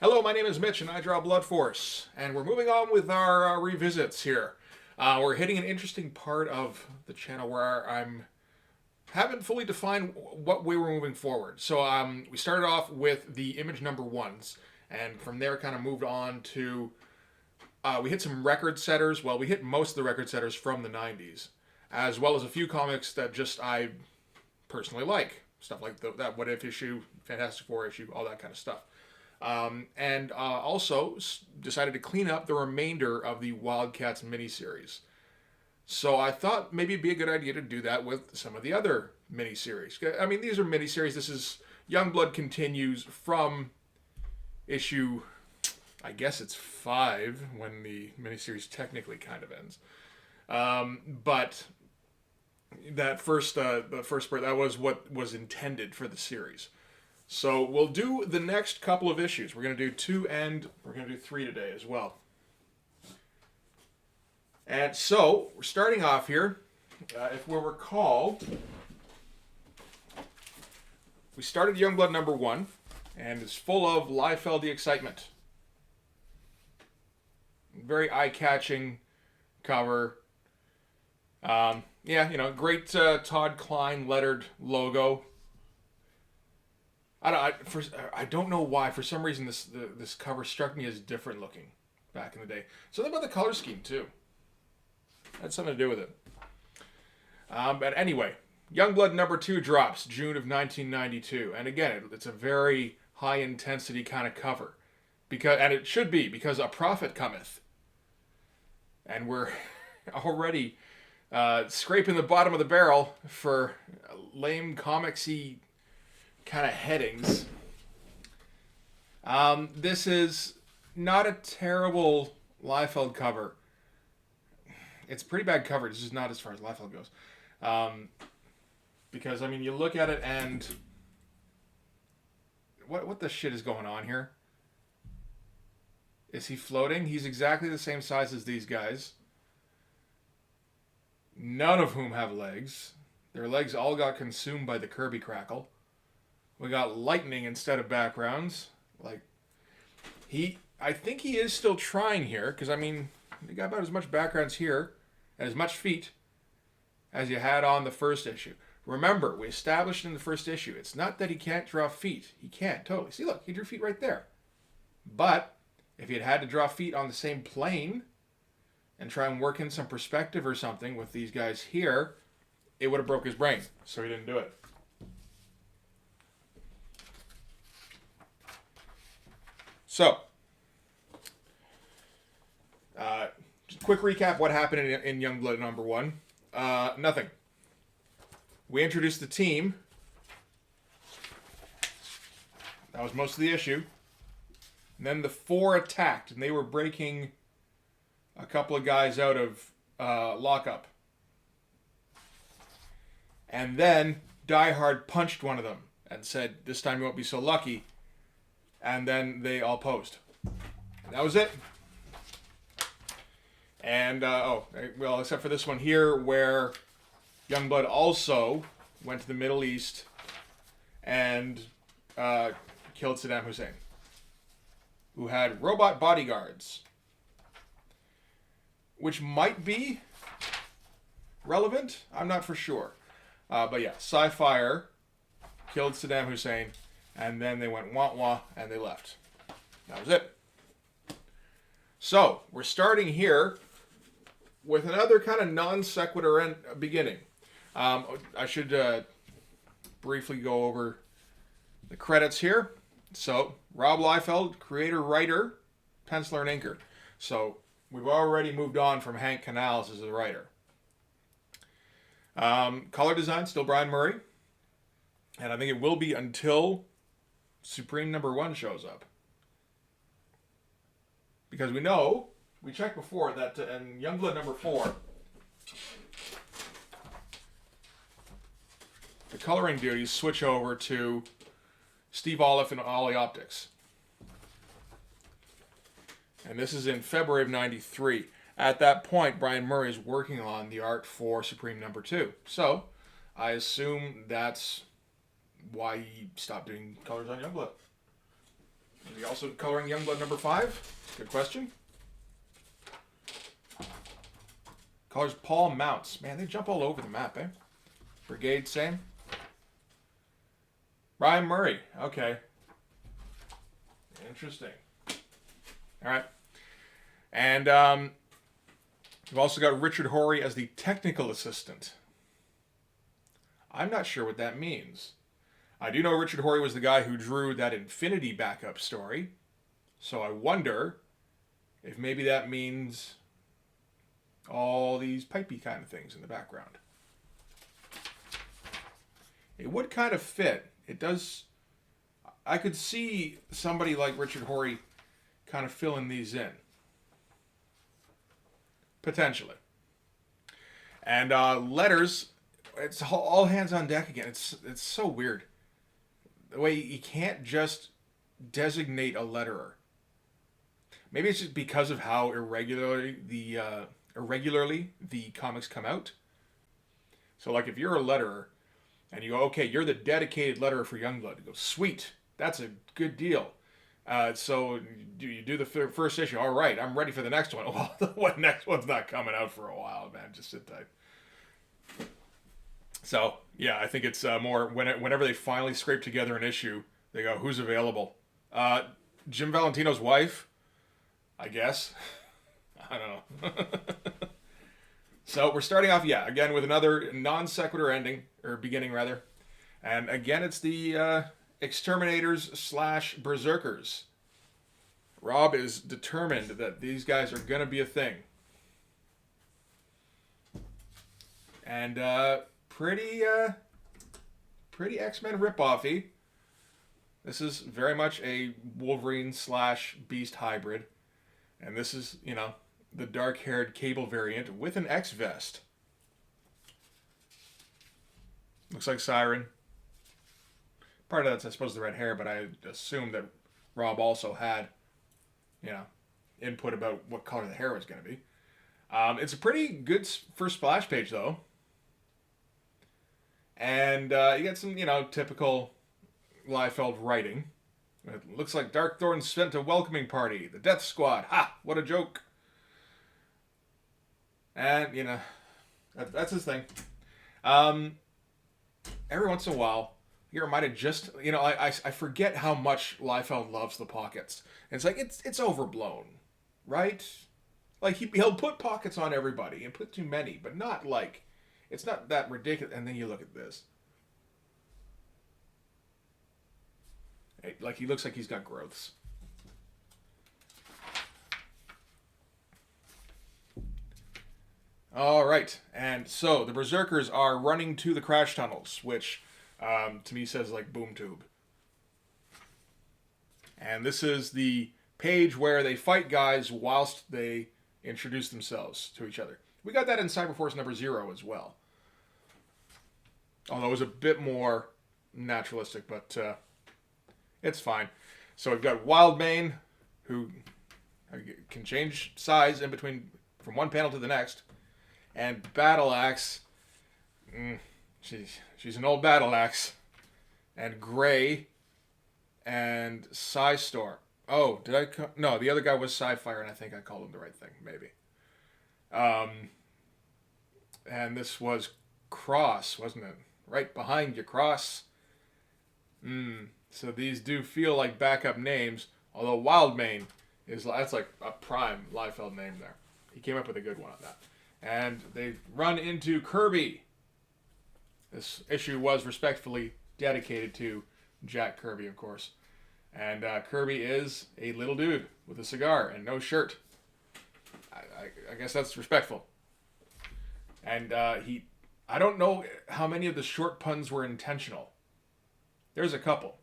Hello, my name is Mitch and I draw Blood Force, and we're moving on with our revisits here. We're hitting an interesting part of the channel where I'm haven't fully defined what way we're moving forward. So we started off with the image number ones, and from there kind of moved on to we hit some record setters. Well, we hit most of the record setters from the '90s, as well as a few comics that just I personally like stuff like that What If issue, Fantastic Four issue, all that kind of stuff. And also decided to clean up the remainder of the Wildcats miniseries. So I thought maybe it'd be a good idea to do that with some of the other miniseries. I mean, these are miniseries. This is Youngblood continues from issue, I guess it's 5 when the miniseries technically kind of ends. But that the first part, that was what was intended for the series. So we'll do the next couple of issues. We're going to do 2 and we're going to do 3 today as well. And so we're starting off here. If we'll recall, we started Youngblood number 1, and it's full of Liefeld the Excitement. Very eye-catching cover. Great Todd Klein lettered logo. I don't know why. For some reason, this cover struck me as different looking back in the day. Something about the color scheme too. Had something to do with it. But anyway, Youngblood number 2 drops June of 1992, and again, it's a very high intensity kind of cover, and it should be because a prophet cometh, and we're already scraping the bottom of the barrel for lame comicsy kind of headings. This is not a terrible Liefeld cover. It's a pretty bad cover. It's just not as far as Liefeld goes. Because, I mean, you look at it and... What the shit is going on here? Is he floating? He's exactly the same size as these guys. None of whom have legs. Their legs all got consumed by the Kirby crackle. We got lightning instead of backgrounds. I think he is still trying here, because, I mean, you got about as much backgrounds here, and as much feet, as you had on the first issue. Remember, we established in the first issue, it's not that he can't draw feet. He can, totally. See, look, he drew feet right there. But, if he had to draw feet on the same plane, and try and work in some perspective or something with these guys here, it would have broke his brain. So he didn't do it. So, just quick recap what happened in Youngblood number 1. Nothing. We introduced the team. That was most of the issue. And then the 4 attacked, and they were breaking a couple of guys out of lockup. And then Die Hard punched one of them and said, "This time you won't be so lucky." And then they all posed. And that was it. And, except for this one here, where Youngblood also went to the Middle East and killed Saddam Hussein, who had robot bodyguards, which might be relevant. I'm not for sure. But yeah, Sci-Fire killed Saddam Hussein, and then they went wah-wah, and they left. That was it. So, we're starting here with another kind of non sequitur beginning. I should briefly go over the credits here. So, Rob Liefeld, creator, writer, penciler, and inker. So, we've already moved on from Hank Canals as the writer. Color design, still Brian Murray. And I think it will be until Supreme number 1 shows up. Because we checked before that in Youngblood number 4, the coloring duties switch over to Steve Olive and Ollie Optics. And this is in February of 93. At that point, Brian Murray is working on the art for Supreme number 2. So, I assume that's why he stopped doing colors on Youngblood. Is he also coloring Youngblood number 5? Good question. Colors Paul Mounts. Man, they jump all over the map, eh? Brigade, same. Ryan Murray. Okay. Interesting. All right. And we've also got Richard Horry as the technical assistant. I'm not sure what that means. I do know Richard Horry was the guy who drew that Infinity backup story. So I wonder if maybe that means all these pipey kind of things in the background. It would kind of fit. It does. I could see somebody like Richard Horry kind of filling these in. Potentially. And letters, it's all hands on deck again. It's so weird. The way you can't just designate a letterer. Maybe it's just because of how irregularly the comics come out. So like if you're a letterer and you go, okay, you're the dedicated letterer for Youngblood. You go, sweet, that's a good deal. So you do the first issue. All right, I'm ready for the next one. Well, the next one's not coming out for a while, man. Just sit tight. So yeah, I think it's more whenever they finally scrape together an issue, they go, who's available? Jim Valentino's wife, I guess. I don't know. So we're starting off, yeah, again with another non sequitur ending or beginning rather, and again it's the Exterminators / Berserkers. Rob is determined that these guys are gonna be a thing, and pretty pretty X-Men ripoffy. This is very much a Wolverine / Beast hybrid, and this is, you know, the dark-haired Cable variant with an X-vest. Looks like Siren. Part of that's, I suppose, the red hair, but I assume that Rob also had, you know, input about what color the hair was going to be. It's a pretty good first splash page, though. And you get some, you know, typical Liefeld writing. It looks like Darkthorn spent a welcoming party. The Death Squad. Ha! What a joke. And, you know, that's his thing. Every once in a while, you're reminded just, you know, I forget how much Liefeld loves the pockets. And it's like, it's overblown, right? Like, he'll put pockets on everybody and put too many, but not like, it's not that ridiculous. And then you look at this. Like, he looks like he's got growths. All right, and so the Berserkers are running to the crash tunnels, which to me says like boom tube. And this is the page where they fight guys whilst they introduce themselves to each other. We got that in Cyberforce number 0 as well. Although it was a bit more naturalistic, but it's fine. So we've got Wildbane, who can change size in between from one panel to the next. And Battle Axe, she's an old Battle Axe. And Gray and Psystorm. Oh, did I? No, the other guy was Sci-Fire, and I think I called him the right thing, maybe. And this was Cross, wasn't it? Right behind you, Cross. So these do feel like backup names, although Wildbane that's like a prime Liefeld name there. He came up with a good one on that. And they run into Kirby. This issue was respectfully dedicated to Jack Kirby, of course. And Kirby is a little dude with a cigar and no shirt. I guess that's respectful. And I don't know how many of the short puns were intentional. There's a couple.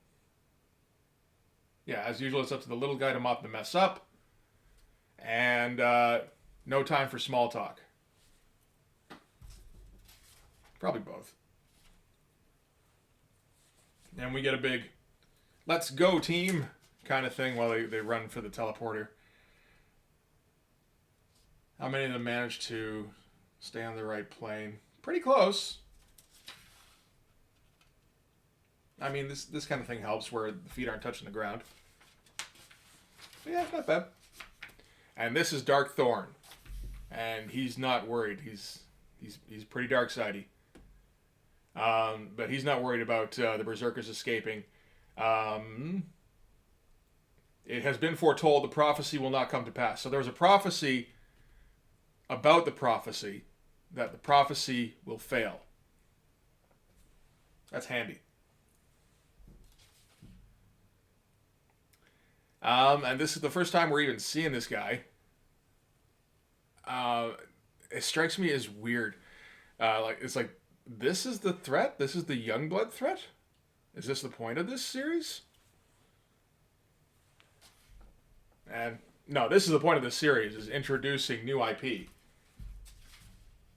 Yeah, as usual, it's up to the little guy to mop the mess up. And no time for small talk. Probably both. And we get a big let's go team kind of thing while they run for the teleporter. How many of them manage to stay on the right plane? Pretty close. I mean, this kind of thing helps where the feet aren't touching the ground. Yeah, not bad. And this is Dark Thorn, and he's not worried. He's pretty dark sidey. But he's not worried about the Berserkers escaping. It has been foretold the prophecy will not come to pass. So there was a prophecy about the prophecy that the prophecy will fail. That's handy. And this is the first time we're even seeing this guy. It strikes me as weird. It's like, this is the threat? This is the Youngblood threat? Is this the point of this series? And no, this is the point of this series, is introducing new IP.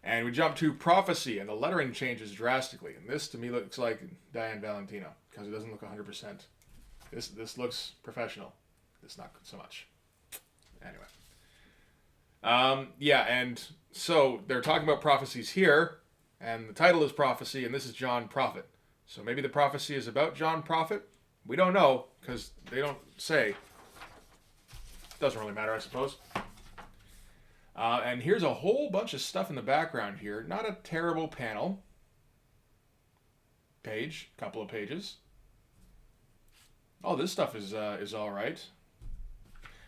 And we jump to Prophecy, and the lettering changes drastically. And this, to me, looks like Diane Valentino, because it doesn't look 100%. This looks professional. This not so much. Anyway. Yeah, and so they're talking about prophecies here, and the title is Prophecy, and this is John Prophet. So maybe the prophecy is about John Prophet? We don't know, because they don't say. Doesn't really matter, I suppose. And here's a whole bunch of stuff in the background here. Not a terrible panel. Page, couple of pages. Oh, this stuff is all right.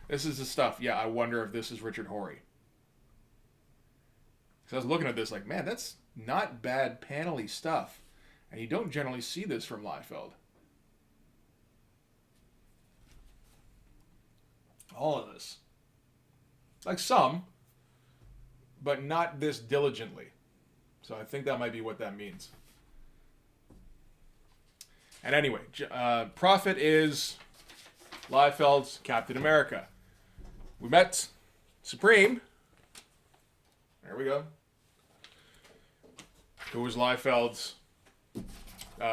This is the stuff. Yeah, I wonder if this is Richard Horry. So I was looking at this like, man, that's not bad panel-y stuff. And you don't generally see this from Liefeld. All of this. Like some, but not this diligently. So I think that might be what that means. And anyway, Prophet is Liefeld's Captain America. We met Supreme. There we go. Who was Liefeld's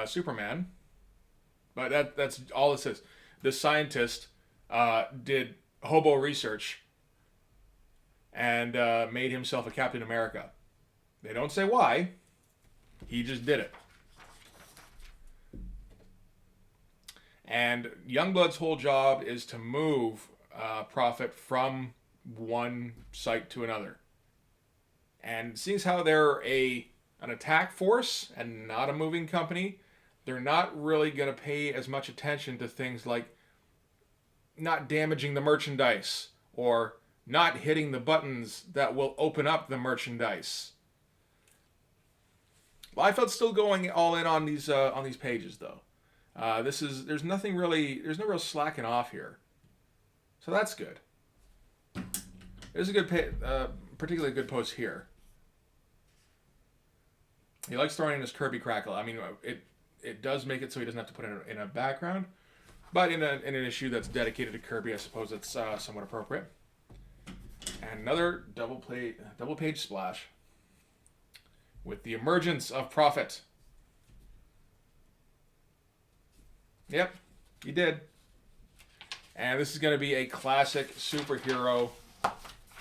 Superman. But that's all it says. This scientist did hobo research and made himself a Captain America. They don't say why. He just did it. And Youngblood's whole job is to move Prophet from one site to another. And seeing as how they're an attack force and not a moving company, they're not really going to pay as much attention to things like not damaging the merchandise or not hitting the buttons that will open up the merchandise. Liefeld's still going all in on these pages though. There's no real slacking off here, so that's good. There's a good particularly good post here. He likes throwing in his Kirby crackle. I mean, it does make it so he doesn't have to put it in a background, but in an issue that's dedicated to Kirby, I suppose it's somewhat appropriate. And another double page splash with the emergence of Prophet. Yep, he did. And this is going to be a classic superhero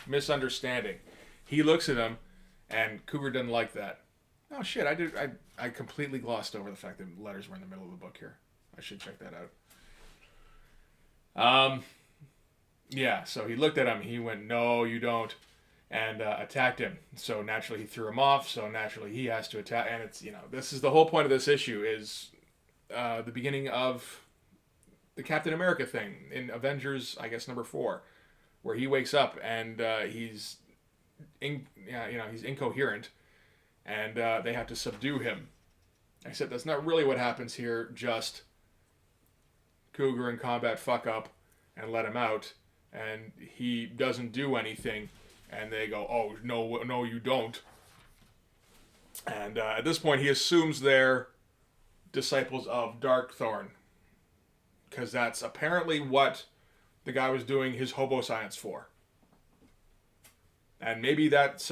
misunderstanding. He looks at him, and Cougar doesn't like that. Oh shit! I completely glossed over the fact that letters were in the middle of the book here. I should check that out. Yeah. So he looked at him. He went, "No, you don't," and attacked him. So naturally he threw him off. So naturally he has to attack. And it's this is the whole point of this issue is. The beginning of the Captain America thing in Avengers, I guess #4, where he wakes up and he's incoherent, and they have to subdue him. Except that's not really what happens here. Just Cougar and Combat fuck up and let him out, and he doesn't do anything, and they go, "Oh no, you don't." And at this point, he assumes they're disciples of Darkthorn, because that's apparently what the guy was doing his hobo science for. And maybe that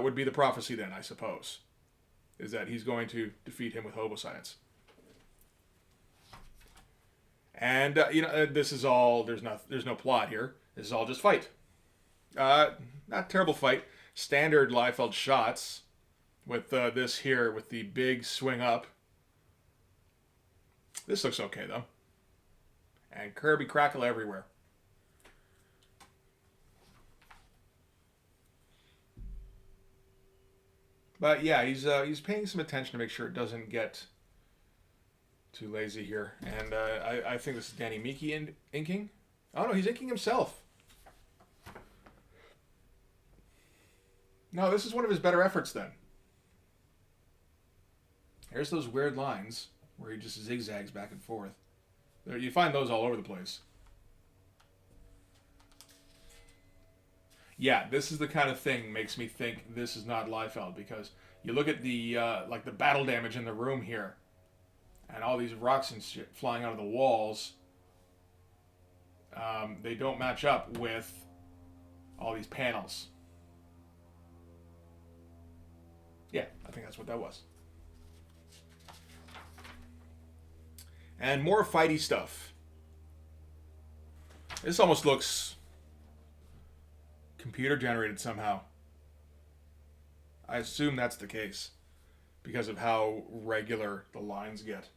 would be the prophecy then, I suppose, is that he's going to defeat him with hobo science. And this is all, there's no plot here. This is all just fight. Not terrible fight. Standard Liefeld shots with this here with the big swing up. This looks okay, though. And Kirby crackle everywhere. But yeah, he's paying some attention to make sure it doesn't get too lazy here. And I think this is Danny Miki inking. Oh no, he's inking himself. No, this is one of his better efforts then. Here's those weird lines where he just zigzags back and forth. You find those all over the place. Yeah, this is the kind of thing makes me think this is not Liefeld, because you look at the like the battle damage in the room here, and all these rocks and shit flying out of the walls. They don't match up with all these panels. Yeah, I think that's what that was. And more fighty stuff. This almost looks computer generated somehow. I assume that's the case because of how regular the lines get.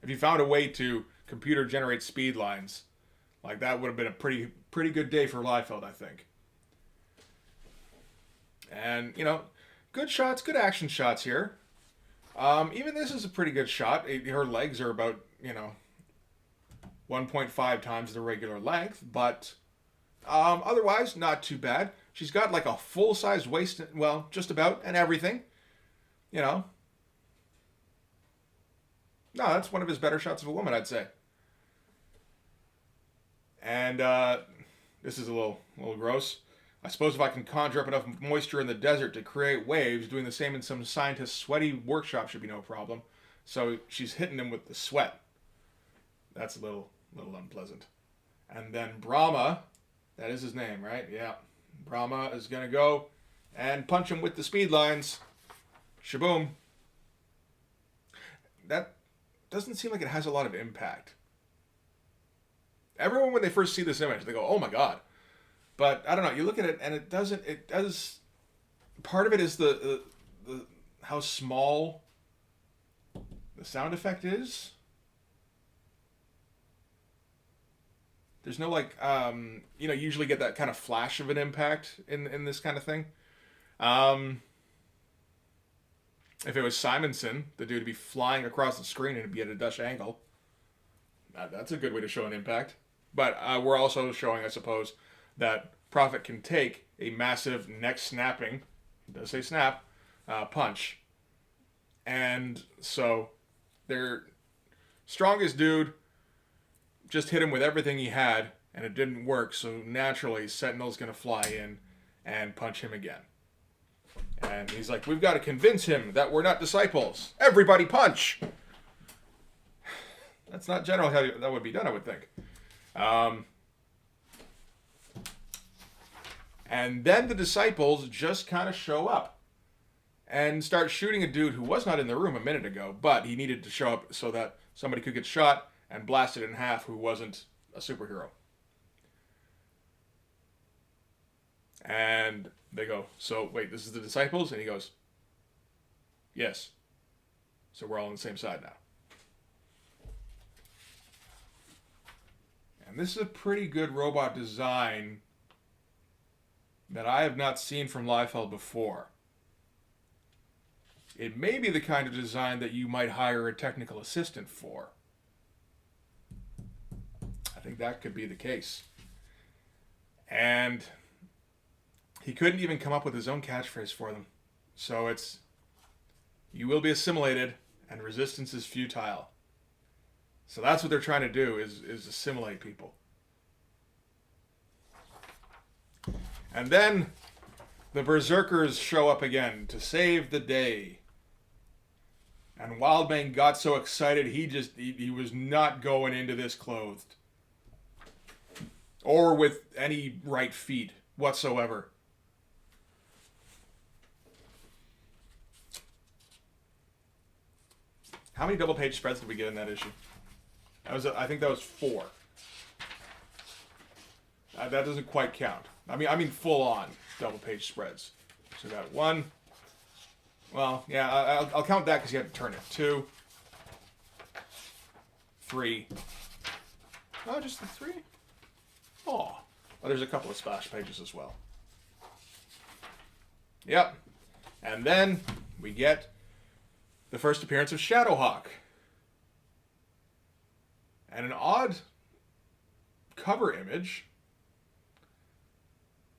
If you found a way to computer generate speed lines, like that would have been a pretty good day for Liefeld, I think. And, you know, good shots, good action shots here. Even this is a pretty good shot. Her legs are about, you know, 1.5 times the regular length, but otherwise, not too bad. She's got like a full-size waist, well, just about, and everything. You know. No, that's one of his better shots of a woman, I'd say. And this is a little gross. I suppose if I can conjure up enough moisture in the desert to create waves, doing the same in some scientist's sweaty workshop should be no problem. So she's hitting him with the sweat. That's a little unpleasant. And then Brahma, that is his name, right? Yeah. Brahma is going to go and punch him with the speed lines. Shaboom. That doesn't seem like it has a lot of impact. Everyone, when they first see this image, they go, oh my god. But I don't know. You look at it, and it does. Part of it is the how small the sound effect is. There's no like you know, you usually get that kind of flash of an impact in this kind of thing. If it was Simonson, the dude would be flying across the screen and it'd be at a Dutch angle. That's a good way to show an impact. But we're also showing, I suppose, that Prophet can take a massive neck snapping, it does say snap, punch. And so their strongest dude just hit him with everything he had, and it didn't work, so naturally Sentinel's going to fly in and punch him again. And he's like, we've got to convince him that we're not disciples. Everybody punch! That's not generally how that would be done, I would think. And then the disciples just kind of show up and start shooting a dude who was not in the room a minute ago, but he needed to show up so that somebody could get shot and blasted in half who wasn't a superhero. And they go, so wait, this is the disciples? And he goes, yes. So we're all on the same side now. And this is a pretty good robot design that I have not seen from Liefeld before. It may be the kind of design that you might hire a technical assistant for. I think that could be the case. And he couldn't even come up with his own catchphrase for them. So it's, you will be assimilated and resistance is futile. So that's what they're trying to do, is assimilate people. And then the Berserkers show up again to save the day. And Wildman got so excited he was not going into this clothed. Or with any right feet whatsoever. How many double page spreads did we get in that issue? I think that was 4. That doesn't quite count. I mean full on double page spreads. So we got 1. Well, yeah, I'll count that because you had to turn it. 2, 3. Oh, just the 3? Oh, well, there's a couple of splash pages as well. Yep. And then we get the first appearance of Shadowhawk. And an odd cover image.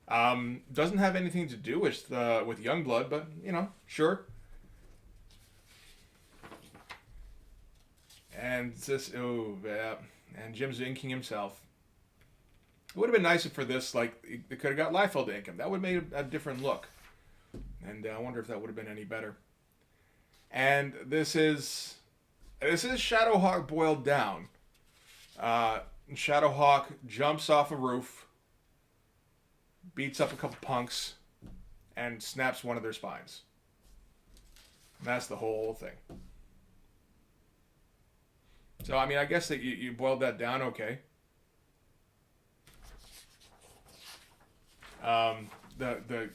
Doesn't have anything to do with Youngblood, but you know, sure. And this, oh yeah, and Jim's inking himself. It would have been nice if for this, like, they could have got Liefeld to ink him. That would have made a different look. And I wonder if that would have been any better. And this is Shadowhawk boiled down. Shadowhawk jumps off a roof, beats up a couple punks, and snaps one of their spines. And that's the whole thing. So, I mean, I guess that you boiled that down okay. The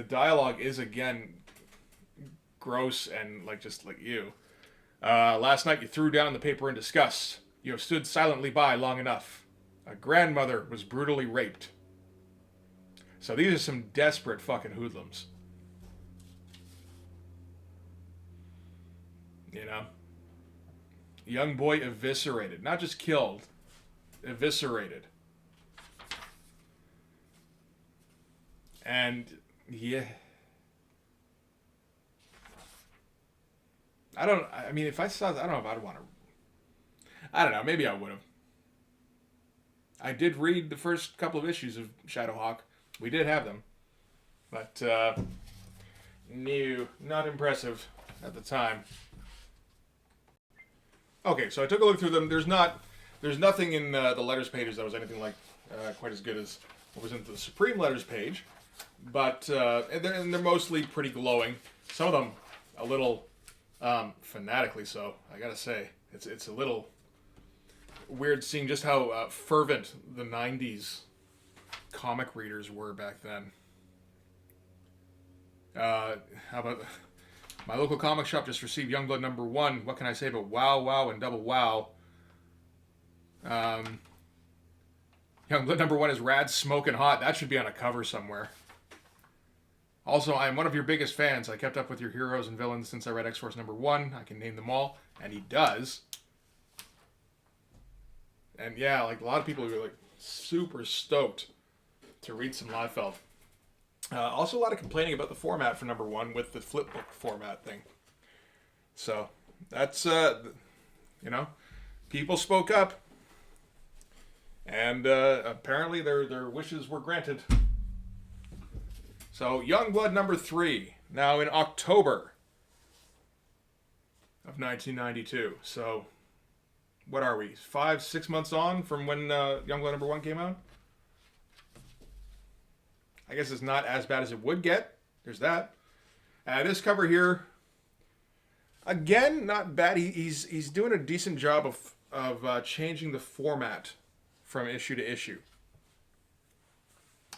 dialogue is, again, gross and, like, just like you. Last night you threw down the paper in disgust. You have stood silently by long enough. A grandmother was brutally raped. So these are some desperate fucking hoodlums. You know? Young boy eviscerated. Not just killed. Eviscerated. And, yeah. I mean, if I saw that, I don't know if I'd want to. I don't know, maybe I would have. I did read the first couple of issues of Shadowhawk. We did have them. But, no, not impressive at the time. Okay, so I took a look through them. There's nothing in the letters pages that was anything like quite as good as what was in the Supreme letters page. But, and they're mostly pretty glowing. Some of them a little fanatically so, I gotta say. It's a little weird seeing just how fervent the 90s comic readers were back then. How about... My local comic shop just received Youngblood #1. What can I say about Wow, Wow, and Double Wow? Youngblood #1 is rad, smoking hot. That should be on a cover somewhere. Also, I am one of your biggest fans. I kept up with your heroes and villains since I read X-Force #1. I can name them all, and he does. And yeah, like a lot of people are like super stoked to read some Liefeld. Also, a lot of complaining about the format for #1 with the flipbook format thing. So that's you know, people spoke up, and apparently their wishes were granted. So Youngblood #3 now in October of 1992. So what are we? 5-6 months on from when Youngblood #1 came out. I guess it's not as bad as it would get. There's that. This cover here, again, not bad. He's doing a decent job of changing the format from issue to issue.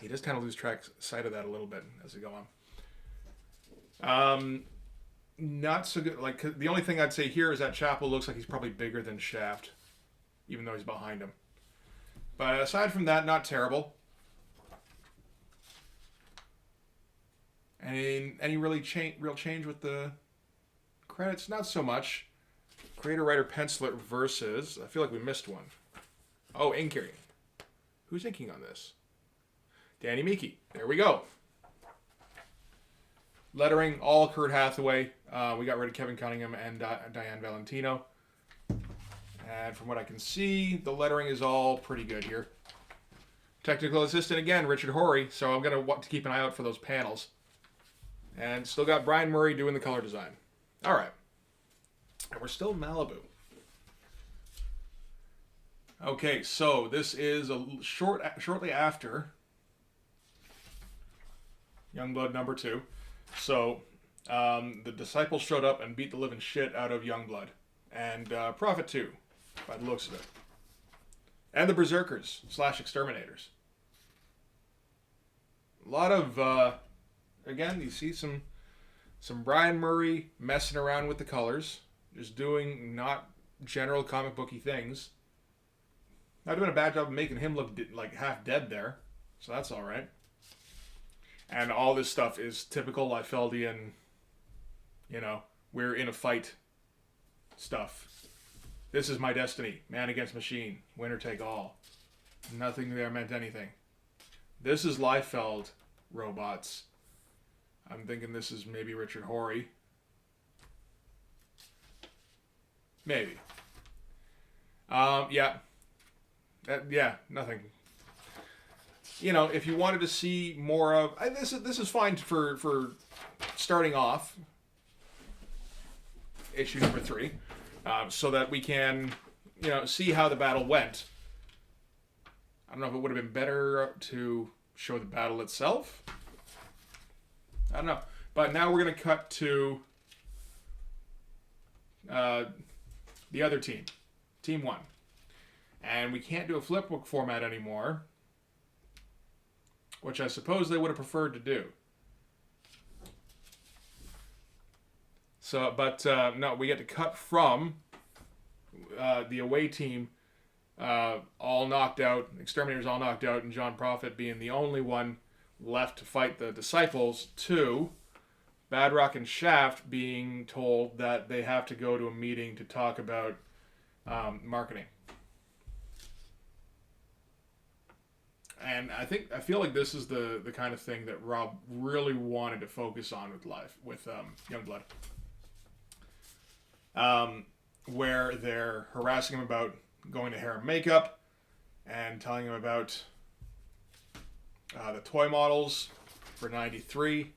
He does kind of lose sight of that a little bit as we go on. Not so good. Like, the only thing I'd say here is that Chapel looks like he's probably bigger than Shaft, even though he's behind him. But aside from that, not terrible. Any real change with the credits? Not so much. Creator, writer, penciler versus... I feel like we missed one. Oh, inking. Who's inking on this? Danny Miki. There we go. Lettering, all Kurt Hathaway. We got rid of Kevin Cunningham and Diane Valentino. And from what I can see, the lettering is all pretty good here. Technical assistant, again, Richard Horry. So I'm going to want to keep an eye out for those panels. And still got Brian Murray doing the color design. All right. And we're still in Malibu. Okay, so this is shortly after Youngblood #2. So the Disciples showed up and beat the living shit out of Youngblood. And Prophet 2, by the looks of it. And the Berserkers / Exterminators. A lot of... Again, you see some Brian Murray messing around with the colors, just doing not general comic booky things. Not doing a bad job of making him look like half dead there, so that's all right. And all this stuff is typical Liefeldian, you know, we're in a fight stuff. This is my destiny. Man against machine. Winner take all. Nothing there meant anything. This is Liefeld robots. I'm thinking this is maybe Richard Horry. Maybe. Yeah. Yeah, nothing. You know, if you wanted to see more of... this is fine for starting off issue number 3. So that we can, you know, see how the battle went. I don't know if it would have been better to show the battle itself. I don't know. But now we're going to cut to the other team. Team 1. And we can't do a flipbook format anymore, which I suppose they would have preferred to do. So, but no, we get to cut from the away team all knocked out, Exterminators all knocked out, and John Prophet being the only one left to fight the Disciples, to Badrock and Shaft being told that they have to go to a meeting to talk about marketing. And I feel like this is the kind of thing that Rob really wanted to focus on with Youngblood. Where they're harassing him about going to hair and makeup and telling him about the toy models for 93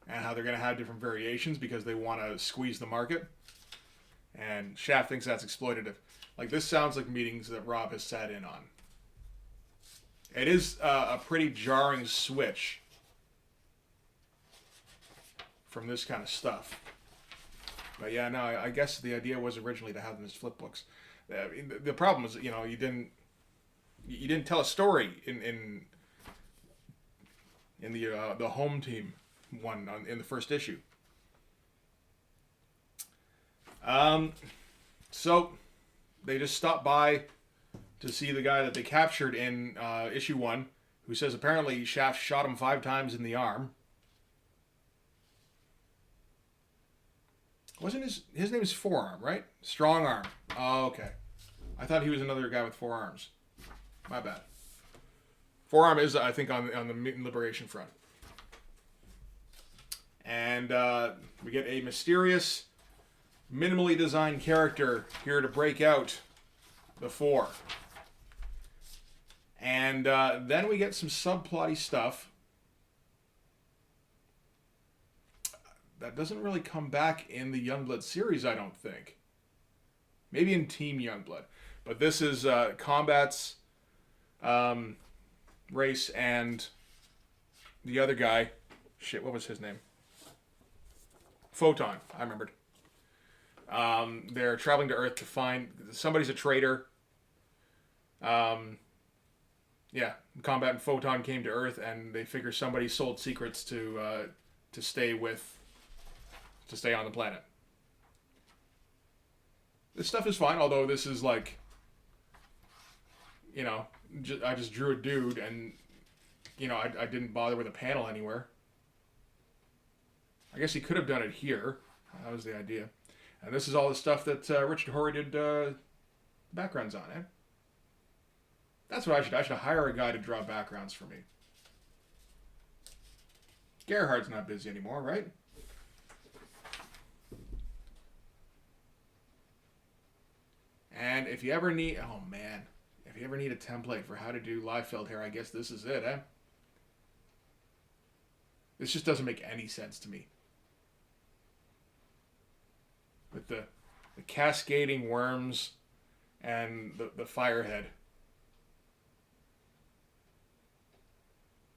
and how they're going to have different variations because they want to squeeze the market. And Shaft thinks that's exploitative. Like, this sounds like meetings that Rob has sat in on. It is a pretty jarring switch from this kind of stuff. But yeah, no, I guess the idea was originally to have them as flip books. The problem is, you know, you didn't tell a story in the home team one in the first issue. So they just stopped by to see the guy that they captured in issue 1, who says apparently Shaft shot him 5 times in the arm. Wasn't his name is Forearm, right? Strong Arm. Oh, okay. I thought he was another guy with 4 arms. My bad. Forearm is, I think, on the Mutant Liberation Front. And we get a mysterious, minimally designed character here to break out the 4. And then we get some subplotty stuff that doesn't really come back in the Youngblood series, I don't think. Maybe in Team Youngblood. But this is Combat's race and the other guy. Shit, what was his name? Photon, I remembered. They're traveling to Earth to find... Somebody's a traitor. Yeah, Combat and Photon came to Earth, and they figure somebody sold secrets to stay on the planet. This stuff is fine, although this is like, you know, I just drew a dude, and, you know, I didn't bother with a panel anywhere. I guess he could have done it here. That was the idea. And this is all the stuff that Richard Horry did backgrounds on, eh? That's what I should. I should hire a guy to draw backgrounds for me. Gerhard's not busy anymore, right? And if you ever need... Oh, man. If you ever need a template for how to do Liefeld hair, I guess this is it, eh? This just doesn't make any sense to me. With the cascading worms and the firehead.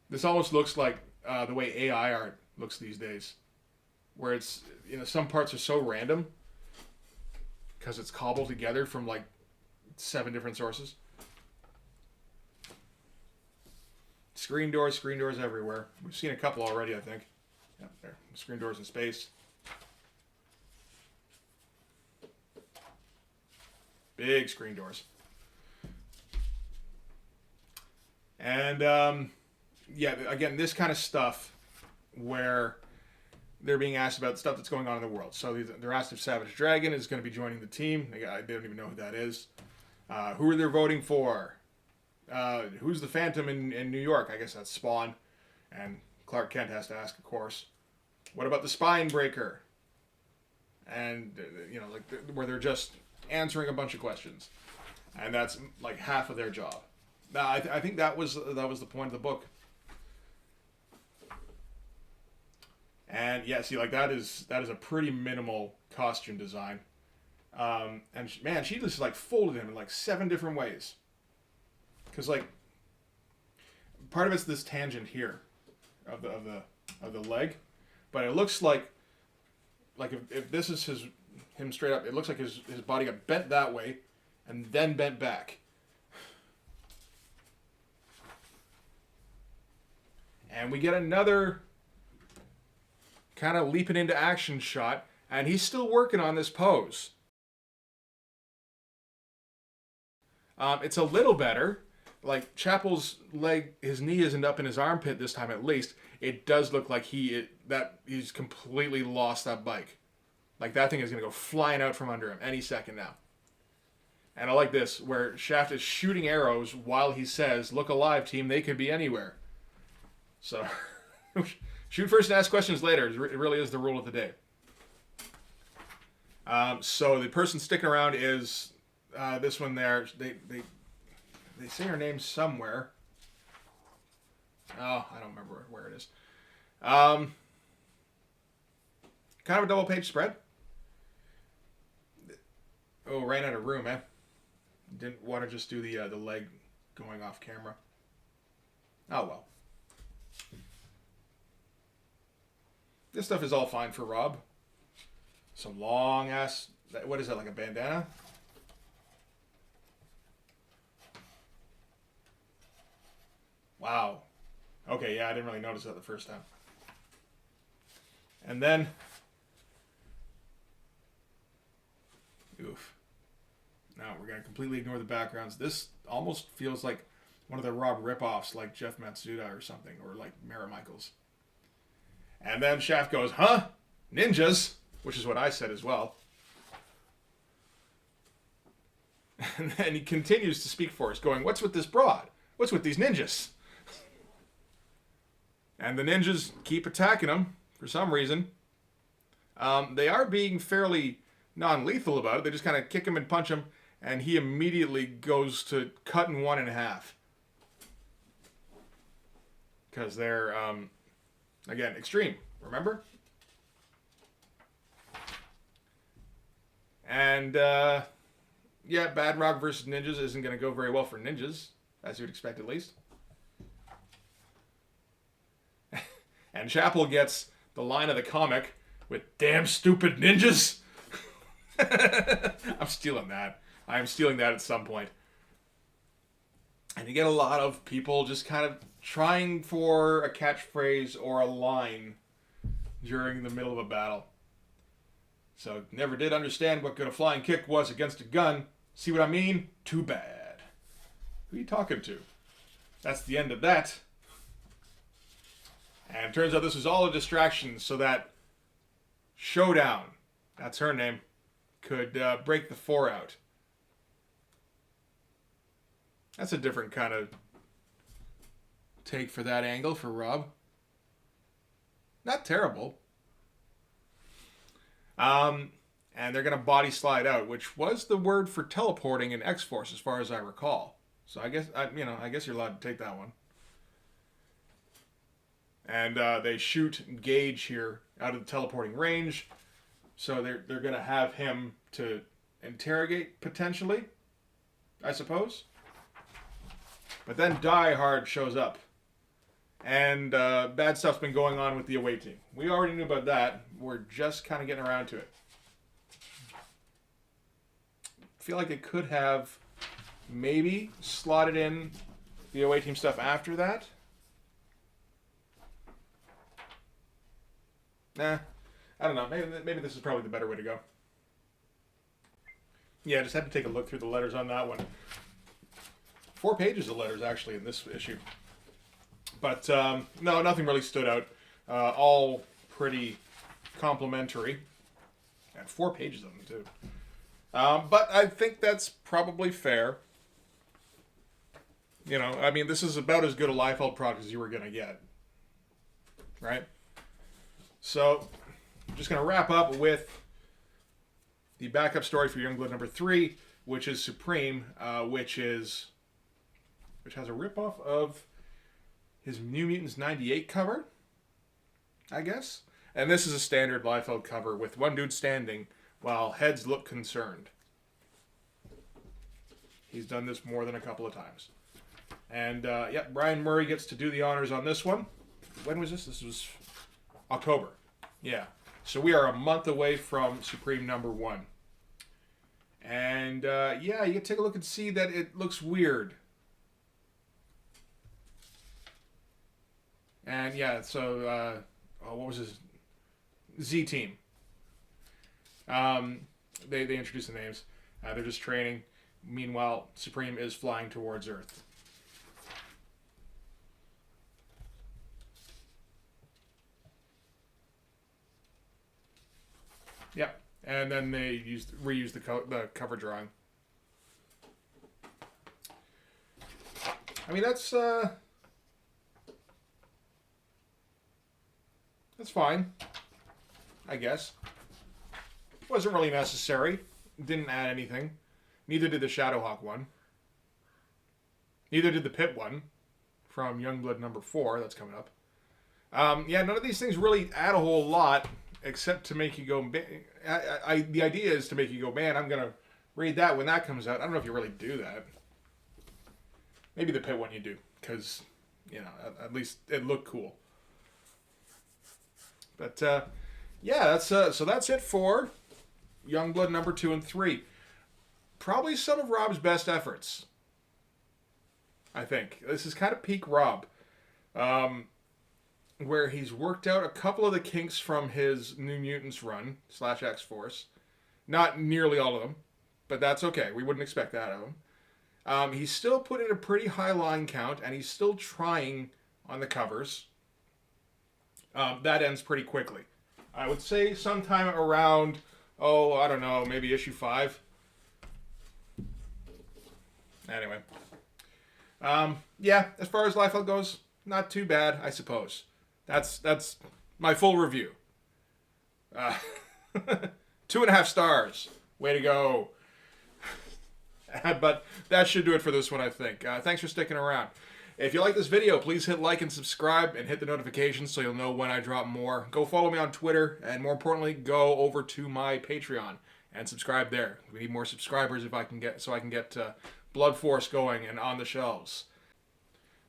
This almost looks like the way AI art looks these days. Where it's, you know, some parts are so random because it's cobbled together from like 7 different sources. Screen doors everywhere. We've seen a couple already, I think. Yep, there. Screen doors in space. Big screen doors. And yeah, again, this kind of stuff where they're being asked about stuff that's going on in the world. So they're asked if Savage Dragon is going to be joining the team. They don't even know who that is. Who are they voting for? Who's the Phantom in New York? I guess that's Spawn. And Clark Kent has to ask, of course. What about the Spine Breaker? And, you know, like, where they're just answering a bunch of questions. And that's, like, half of their job. Now, I think that was the point of the book. And, yeah, see, like, that is a pretty minimal costume design. And, man, she just, like, folded him in, like, 7 different ways. Because, like, part of it's this tangent here of the leg. But it looks like if this is him straight up, it looks like his body got bent that way and then bent back. And we get another kind of leaping into action shot, and he's still working on this pose. It's a little better. Like, Chapel's leg, his knee isn't up in his armpit this time at least. It does look like he's completely lost that bike. Like, that thing is going to go flying out from under him any second now. And I like this, where Shaft is shooting arrows while he says, "Look alive, team, they could be anywhere." So, shoot first and ask questions later. It really is the rule of the day. So the person sticking around is this one there. They say her name somewhere. Oh, I don't remember where it is. Kind of a double-page spread. Oh, ran out of room, eh? Didn't want to just do the leg going off camera. Oh, well. This stuff is all fine for Rob. Some long-ass... What is that, like a bandana? Wow. Okay, yeah, I didn't really notice that the first time. And then... Oof. Now, we're going to completely ignore the backgrounds. This almost feels like one of the Rob ripoffs, like Jeff Matsuda or something, or like Mara Michaels. And then Shaft goes, "Huh? Ninjas?" Which is what I said as well. And then he continues to speak for us, going, "What's with this broad? What's with these ninjas?" And the ninjas keep attacking him for some reason. They are being fairly non-lethal about it. They just kind of kick him and punch him, and he immediately goes to cutting one in half. Because they're, again, extreme, remember? And, yeah, Bad Rock versus Ninjas isn't going to go very well for ninjas, as you'd expect at least. And Chapel gets the line of the comic with "damn stupid ninjas." I'm stealing that. I am stealing that at some point. And you get a lot of people just kind of trying for a catchphrase or a line during the middle of a battle. So, never did understand what good a flying kick was against a gun. See what I mean? Too bad. Who are you talking to? That's the end of that. And it turns out this was all a distraction so that Showdown, that's her name, could break the 4 out. That's a different kind of take for that angle for Rob. Not terrible. And they're going to body slide out, which was the word for teleporting in X-Force as far as I recall. So I guess you're allowed to take that one. And they shoot Gage here out of the teleporting range. So they're going to have him to interrogate, potentially, I suppose. But then Die Hard shows up. And bad stuff's been going on with the away team. We already knew about that. We're just kind of getting around to it. I feel like it could have maybe slotted in the away team stuff after that. Nah, I don't know. Maybe this is probably the better way to go. Yeah, I just had to take a look through the letters on that one. 4 pages of letters, actually, in this issue. But no, nothing really stood out. All pretty complimentary. And 4 pages of them, too. But I think that's probably fair. You know, I mean, this is about as good a Liefeld product as you were going to get. Right? So, I'm just going to wrap up with the backup story for Youngblood number 3, which is Supreme, which has a ripoff of his New Mutants 98 cover, I guess. And this is a standard Liefeld cover with one dude standing while heads look concerned. He's done this more than a couple of times. And, yeah, Brian Murray gets to do the honors on this one. When was this? This was October. Yeah. So we are a month away from Supreme number 1. And, yeah, you can take a look and see that it looks weird. And, yeah, so, what was his? Z-Team. They introduced the names. They're just training. Meanwhile, Supreme is flying towards Earth. Yeah, and then they reused the cover drawing. I mean, that's fine, I guess. Wasn't really necessary. Didn't add anything. Neither did the Shadowhawk one. Neither did the Pit one from Youngblood number 4. That's coming up. Yeah, none of these things really add a whole lot, except to make you go... the idea is to make you go, man, I'm going to read that when that comes out. I don't know if you really do that. Maybe the Pit one you do, because, you know, at least it looked cool. But, yeah, that's so that's it for Youngblood number 2 and 3. Probably some of Rob's best efforts, I think. This is kind of peak Rob. Where he's worked out a couple of the kinks from his New Mutants run, /X-Force. Not nearly all of them, but that's okay. We wouldn't expect that of him. He's still put in a pretty high line count, and he's still trying on the covers. That ends pretty quickly. I would say sometime around, I don't know, maybe issue 5. Anyway. Yeah, as far as Liefeld goes, not too bad, I suppose. That's my full review. 2.5 stars. Way to go. But that should do it for this one, I think. Thanks for sticking around. If you like this video, please hit like and subscribe and hit the notifications so you'll know when I drop more. Go follow me on Twitter, and more importantly, go over to my Patreon and subscribe there. We need more subscribers so I can get Blood Force going and on the shelves.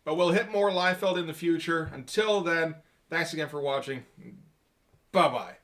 But we'll hit more Liefeld in the future. Until then, thanks again for watching. Bye-bye.